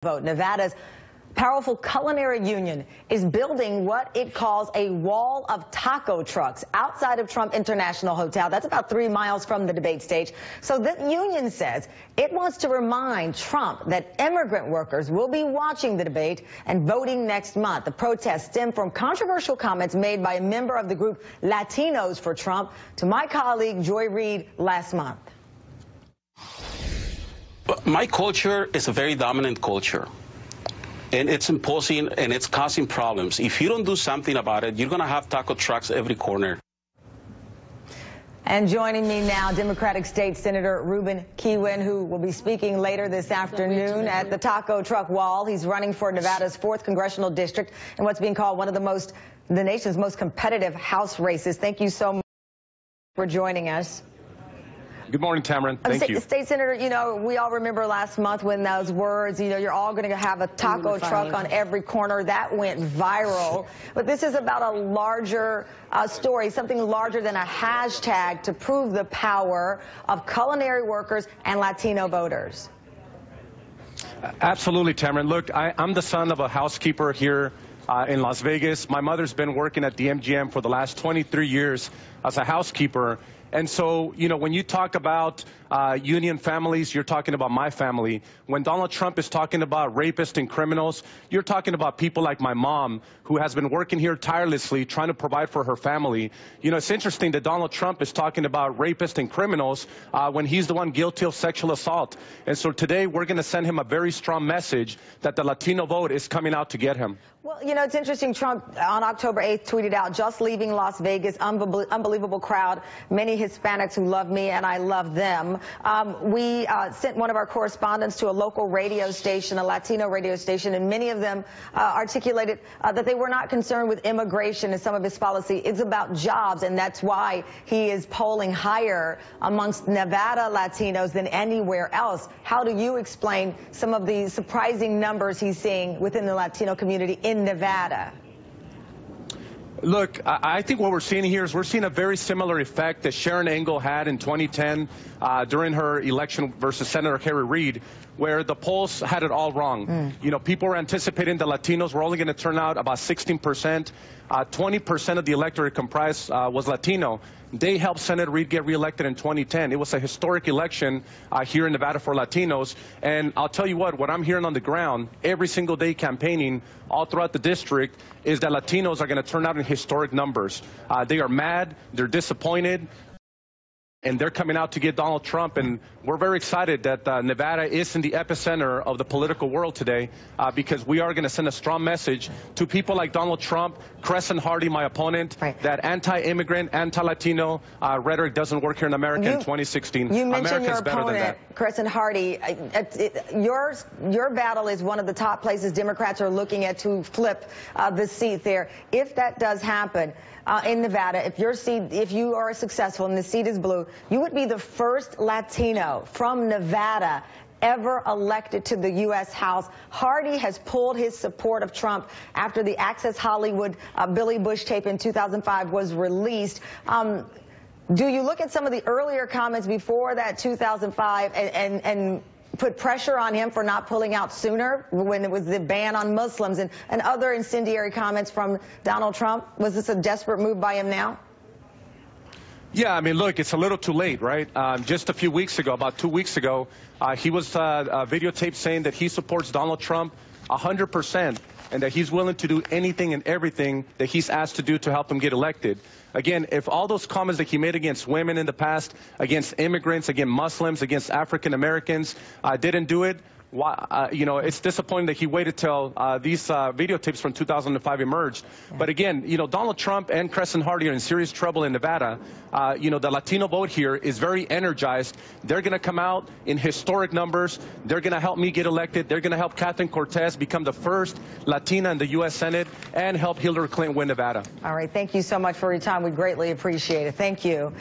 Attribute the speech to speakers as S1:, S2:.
S1: Vote. Nevada's powerful culinary union is building what it calls a wall of taco trucks outside of Trump International Hotel. That's about 3 miles from the debate stage. So the union says it wants to remind Trump that immigrant workers will be watching the debate and voting next month. The protests stem from controversial comments made by a member of the group Latinos for Trump to my colleague Joy Reid last month.
S2: My culture is a very dominant culture, and it's imposing and it's causing problems. If you don't do something about it, you're going to have taco trucks every corner.
S1: And joining me now, Democratic State Senator Ruben Kihuen, who will be speaking later this afternoon at the taco truck wall. He's running for Nevada's 4th congressional district and what's being called one of the nation's most competitive House races. Thank you so much for joining us.
S3: Good morning, Tamron. Thank you.
S1: State Senator, you know, we all remember last month when those words, you know, you're all going to have a taco truck on every corner. That went viral. But this is about a larger story, something larger than a hashtag to prove the power of culinary workers and Latino voters.
S3: Absolutely, Tamron. Look, I'm the son of a housekeeper here in Las Vegas. My mother's been working at the MGM for the last 23 years as a housekeeper. And so, you know, when you talk about union families, you're talking about my family. When Donald Trump is talking about rapists and criminals, you're talking about people like my mom, who has been working here tirelessly trying to provide for her family. You know, it's interesting that Donald Trump is talking about rapists and criminals when he's the one guilty of sexual assault. And so today we're going to send him a very strong message that the Latino vote is coming out to get him.
S1: Well, you know, it's interesting. Trump on October 8th tweeted out, just leaving Las Vegas, unbelievable crowd, many Hispanics who love me and I love them. We sent one of our correspondents to a local radio station, a Latino radio station, and many of them articulated that they were not concerned with immigration and some of his policy. It's about jobs, and that's why he is polling higher amongst Nevada Latinos than anywhere else. How do you explain some of the surprising numbers he's seeing within the Latino community in Nevada?
S3: Look, I think what we're seeing here is we're seeing a very similar effect that Sharon Engel had in 2010 during her election versus Senator Harry Reid, where the polls had it all wrong. You know, people were anticipating the Latinos were only going to turn out about 16%. 20% of the electorate comprised was Latino. They helped Senator Reid get reelected in 2010. It was a historic election here in Nevada for Latinos. And I'll tell you what I'm hearing on the ground every single day campaigning all throughout the district is that Latinos are going to turn out in historic numbers. They are mad. They're disappointed. And they're coming out to get Donald Trump, and we're very excited that Nevada is in the epicenter of the political world today because we are going to send a strong message to people like Donald Trump, Crescent Hardy, my opponent, that anti-immigrant, anti-Latino rhetoric doesn't work here in America in 2016.
S1: You mentioned
S3: America's
S1: your opponent, Crescent Hardy. Your battle is one of the top places Democrats are looking at to flip the seat there. If that does happen, in Nevada, if you are successful and the seat is blue, you would be the first Latino from Nevada ever elected to the U.S. House. Hardy has pulled his support of Trump after the Access Hollywood Billy Bush tape in 2005 was released. Do you look at some of the earlier comments before that 2005 and put pressure on him for not pulling out sooner when it was the ban on Muslims and other incendiary comments from Donald Trump? Was this a desperate move by him now?
S3: Yeah, I mean, look, it's a little too late, right? Just a few weeks ago, about 2 weeks ago, he was videotaped saying that he supports Donald Trump 100% and that he's willing to do anything and everything that he's asked to do to help him get elected. Again, if all those comments that he made against women in the past, against immigrants, against Muslims, against African Americans, didn't do it, you know, it's disappointing that he waited till these videotapes from 2005 emerged. Yeah. But again, you know, Donald Trump and Crescent Hardy are in serious trouble in Nevada. You know, the Latino vote here is very energized. They're going to come out in historic numbers. They're going to help me get elected. They're going to help Catherine Cortez become the first Latina in the U.S. Senate and help Hillary Clinton win Nevada.
S1: All right. Thank you so much for your time. We greatly appreciate it. Thank you.